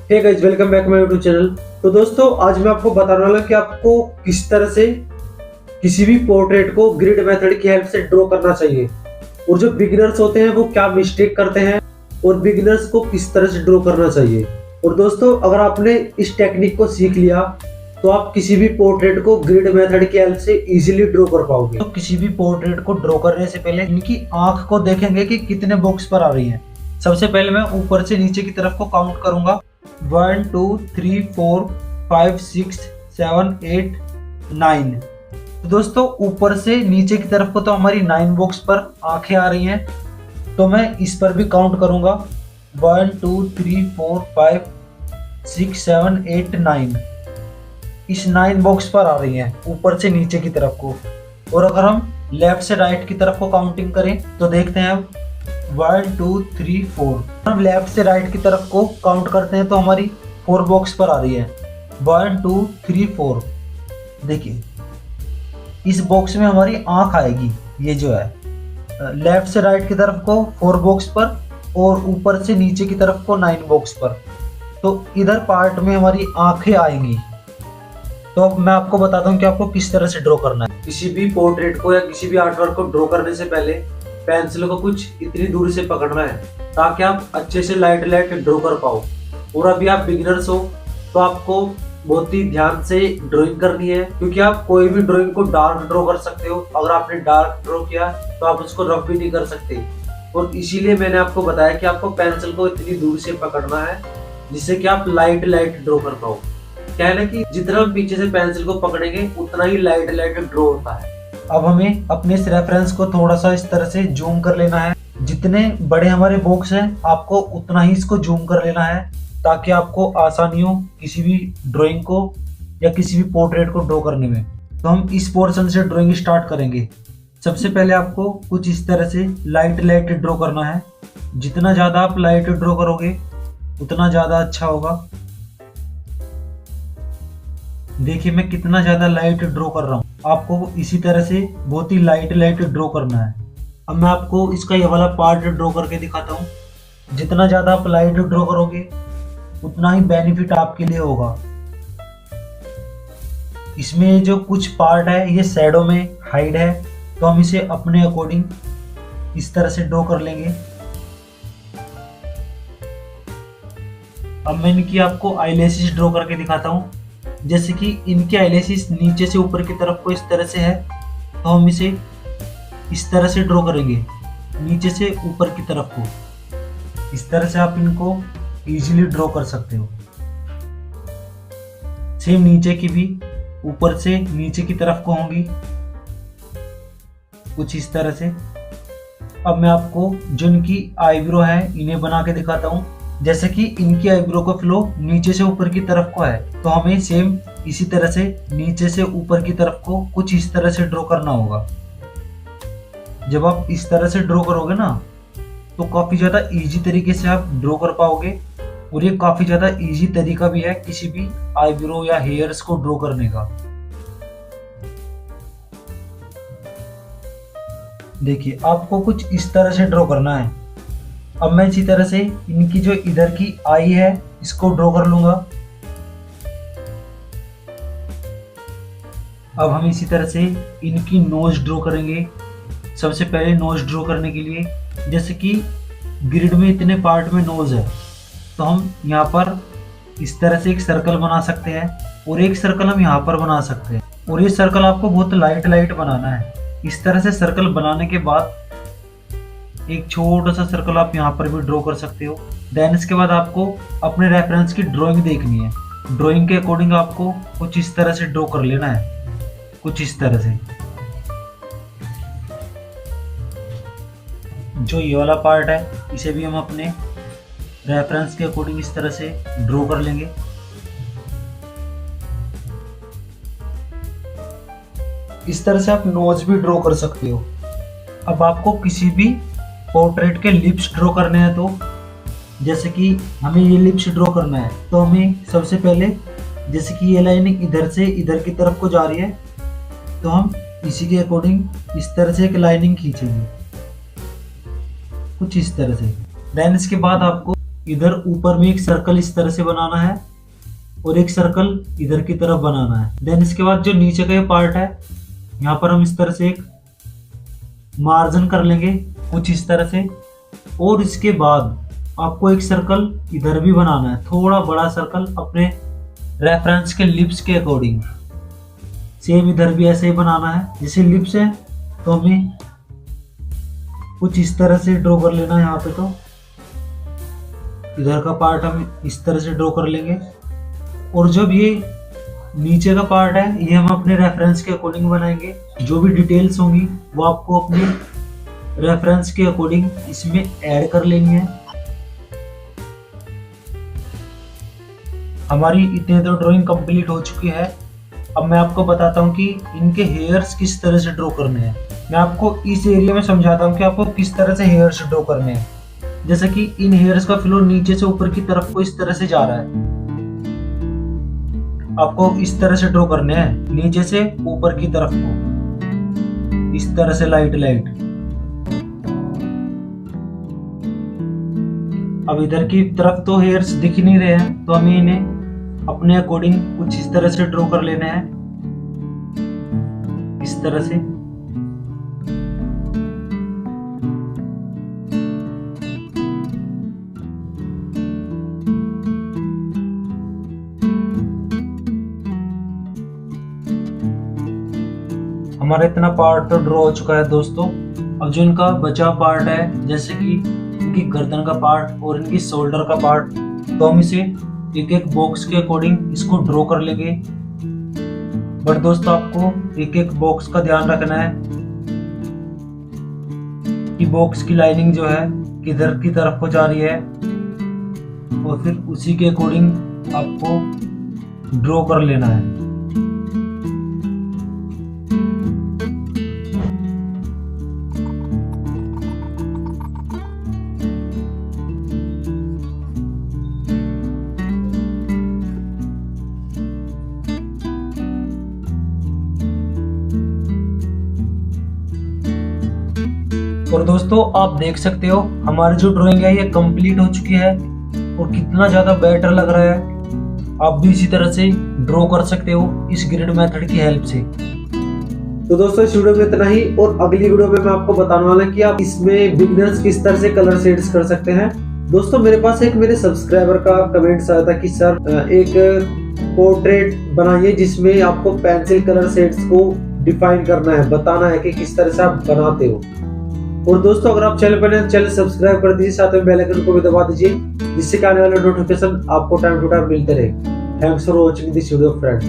Hey guys, welcome back my YouTube channel. तो दोस्तों, आज मैं आपको बताने वाला हूं कि आपको किस तरह से किसी भी पोर्ट्रेट को ग्रिड मेथड की हेल्प से ड्रॉ करना चाहिए और जो बिगिनर्स होते हैं वो क्या मिस्टेक करते हैं और बिगिनर्स को किस तरह से ड्रॉ करना चाहिए। और दोस्तों, अगर आपने इस टेक्निक को सीख लिया तो आप किसी भी पोर्ट्रेट को ग्रिड मेथड की हेल्प से इजीली ड्रॉ कर पाओगे। तो किसी भी पोर्ट्रेट को ड्रॉ करने से पहले इनकी आंख को देखेंगे कि कितने बॉक्स पर आ रही है। सबसे पहले मैं ऊपर से नीचे की तरफ को काउंट करूंगा। 1 2 3 4 5 6 7 8 9। तो दोस्तों, ऊपर से नीचे की तरफ को तो हमारी 9 बॉक्स पर आंखें आ रही हैं, तो मैं इस पर भी काउंट करूंगा। 1 2 3 4 5 6 7 8 9। इस 9 बॉक्स पर आ रही हैं ऊपर से नीचे की तरफ को। और अगर हम लेफ्ट से राइट की तरफ को काउंटिंग करें तो देखते हैं 1 2 3 4। हम लेफ्ट से राइट की तरफ को काउंट करते हैं तो हमारी 4 बॉक्स पर आ रही है। 1 2 3 4। देखिए, इस बॉक्स में हमारी आंख आएगी। ये जो है लेफ्ट से राइट की तरफ को 4 बॉक्स पर और ऊपर से नीचे की तरफ को 9 बॉक्स पर, तो इधर पार्ट में हमारी आंखें आएंगी। तो अब मैं आपको बताता हूँ कि आपको किस तरह से ड्रॉ करना है। किसी भी पोर्ट्रेट को या किसी भी आर्टवर्क को ड्रॉ करने से पहले पेंसिल को कुछ इतनी दूरी से पकड़ना है ताकि आप अच्छे से लाइट ड्रॉ कर पाओ। और अभी आप बिगिनर्स हो तो आपको बहुत ही ध्यान से ड्राइंग करनी है, क्योंकि आप कोई भी ड्राइंग को डार्क ड्रॉ कर सकते हो। अगर आपने डार्क ड्रॉ किया तो आप उसको रफ भी नहीं कर सकते। और इसीलिए मैंने आपको बताया कि आपको पेंसिल को इतनी दूर से पकड़ना है जिससे कि आप लाइट ड्रॉ कर पाओ। क्या है ना कि जितना हम पीछे से पेंसिल को पकड़ेंगे उतना ही लाइट ड्रॉ होता है। अब हमें अपने इस रेफरेंस को थोड़ा सा इस तरह से जूम कर लेना है। जितने बड़े हमारे बॉक्स हैं आपको उतना ही इसको जूम कर लेना है ताकि आपको आसानी हो किसी भी ड्राइंग को या किसी भी पोर्ट्रेट को ड्रॉ करने में। तो हम इस पोर्शन से ड्राइंग स्टार्ट करेंगे। सबसे पहले आपको कुछ इस तरह से लाइट ड्रॉ करना है। जितना ज़्यादा आप लाइट ड्रॉ करोगे उतना ज़्यादा अच्छा होगा। देखिए, मैं कितना ज़्यादा लाइट ड्रॉ कर रहा हूँ। आपको इसी तरह से बहुत ही लाइट ड्रॉ करना है। अब मैं आपको इसका ये वाला पार्ट ड्रॉ करके दिखाता हूँ। जितना ज़्यादा आप लाइट ड्रॉ करोगे उतना ही बेनिफिट आपके लिए होगा। इसमें जो कुछ पार्ट है ये शैडो में हाइड है, तो हम इसे अपने अकॉर्डिंग इस तरह से ड्रॉ कर लेंगे। अब मैं इनकी आपको आईलैशेस ड्रॉ करके दिखाता हूँ। जैसे कि इनके आईलैशेस नीचे से ऊपर की तरफ को इस तरह से है, तो हम इसे इस तरह से ड्रॉ करेंगे नीचे से ऊपर की तरफ को। इस तरह से आप इनको इजीली ड्रॉ कर सकते हो। सेम नीचे की भी ऊपर से नीचे की तरफ को होंगी कुछ इस तरह से। अब मैं आपको जो इनकी आईब्रो है इन्हें बना के दिखाता हूँ। जैसे कि इनकी आईब्रो का फ्लो नीचे से ऊपर की तरफ को है, तो हमें सेम इसी तरह से नीचे से ऊपर की तरफ को कुछ इस तरह से ड्रॉ करना होगा। जब आप इस तरह से ड्रॉ करोगे ना तो काफी ज्यादा इजी तरीके से आप ड्रॉ कर पाओगे। और ये काफी ज्यादा इजी तरीका भी है किसी भी आईब्रो या हेयर्स को ड्रॉ करने का। देखिए, आपको कुछ इस तरह से ड्रॉ करना है। अब मैं इसी तरह से इनकी जो इधर की आई है इसको ड्रॉ कर लूंगा। अब हम इसी तरह से इनकी नोज ड्रॉ करेंगे। सबसे पहले नोज ड्रॉ करने के लिए, जैसे कि ग्रिड में इतने पार्ट में नोज है, तो हम यहाँ पर इस तरह से एक सर्कल बना सकते हैं और एक सर्कल हम यहाँ पर बना सकते हैं। और ये सर्कल आपको बहुत लाइट बनाना है। इस तरह से सर्कल बनाने के बाद एक छोटा सा सर्कल आप यहाँ पर भी ड्रॉ कर सकते हो। देन इसके बाद आपको अपने रेफरेंस की ड्राइंग देखनी है। ड्राइंग के अकॉर्डिंग आपको कुछ इस तरह से ड्रॉ कर लेना है, कुछ इस तरह से। जो ये वाला पार्ट है इसे भी हम अपने रेफरेंस के अकॉर्डिंग इस तरह से ड्रॉ कर लेंगे। इस तरह से आप नोज भी ड्रॉ कर सकते हो। अब आपको किसी भी पोर्ट्रेट के लिप्स ड्रॉ करने हैं, तो जैसे कि हमें ये लिप्स ड्रॉ करना है, तो हमें सबसे पहले जैसे कि ये लाइन इधर से इधर की तरफ को जा रही है, तो हम इसी के अकॉर्डिंग इस तरह से एक लाइनिंग खींचेंगे कुछ इस तरह से। देन इसके बाद आपको इधर ऊपर में एक सर्कल इस तरह से बनाना है और एक सर्कल इधर की तरफ बनाना है। देन इसके बाद जो नीचे का ये पार्ट है, यहाँ पर हम इस तरह से एक मार्जिन कर लेंगे कुछ इस तरह से। और इसके बाद आपको एक सर्कल इधर भी बनाना है, थोड़ा बड़ा सर्कल अपने रेफरेंस के लिप्स के अकॉर्डिंग। सेम इधर भी ऐसे ही बनाना है। जैसे लिप्स है तो हमें कुछ इस तरह से ड्रॉ कर लेना है। यहाँ पे तो इधर का पार्ट हम इस तरह से ड्रॉ कर लेंगे। और जब ये नीचे का पार्ट है ये हम अपने रेफरेंस के अकॉर्डिंग बनाएंगे। जो भी डिटेल्स होंगी वो आपको अपने रेफरेंस के अकॉर्डिंग इसमें ऐड कर लेनी है। हमारी इतने तो ड्राइंग कंप्लीट हो चुकी है। अब मैं आपको बताता हूँ कि इनके हेयर्स किस तरह से ड्रॉ करने हैं। मैं आपको इस एरिया में समझाता हूँ कि आपको किस तरह से हेयर्स ड्रॉ करने हैं। जैसे कि इन हेयर्स का फ्लो नीचे से ऊपर की तरफ को इस तरह से जा रहा है, आपको इस तरह से ड्रॉ करने हैं नीचे से ऊपर की तरफ को, इस तरह से लाइट लाइट। अब इधर की तरफ तो हेयर्स दिख नहीं रहे हैं तो हमें इन्हें अपने अकॉर्डिंग कुछ इस तरह से ड्रॉ कर लेना है, इस तरह से। हमारा इतना पार्ट तो ड्रॉ हो चुका है दोस्तों। अब जो इनका बचा पार्ट है, जैसे कि इनकी गर्दन का पार्ट और इनकी शोल्डर का पार्ट, तो हम इसे एक एक बॉक्स के अकॉर्डिंग इसको ड्रॉ कर लेंगे। बट दोस्तों आपको एक एक बॉक्स का ध्यान रखना है कि बॉक्स की लाइनिंग जो है किधर की तरफ को जा रही है, और फिर उसी के अकॉर्डिंग आपको ड्रॉ कर लेना है। और दोस्तों आप देख सकते हो हमारी जो ड्राइंग है ये कंप्लीट हो चुकी है और कितना ज्यादा बेटर लग रहा है। आप भी इसी तरह से ड्रॉ कर सकते हो इस ग्रिड मेथड की हेल्प से। तो दोस्तों इस वीडियो में इतना ही, और अगली वीडियो में मैं आपको बताने वाला कि आप इसमें बिगिनर्स किस तरह से कलर शेड्स कर सकते हैं। दोस्तों मेरे पास एक मेरे सब्सक्राइबर का कमेंट आया था कि सर एक पोर्ट्रेट बनाइए जिसमें आपको पेंसिल कलर शेड्स को डिफाइन करना है, बताना है कि किस तरह से आप बनाते हो। और दोस्तों अगर आप चैनल पर नए हैं, चैनल सब्सक्राइब कर दीजिए, साथ में बेल आइकन को भी दबा दीजिए जिससे आने वाले नोटिफिकेशन आपको टाइम टू टाइम मिलते रहे। Thanks for watching this video friends.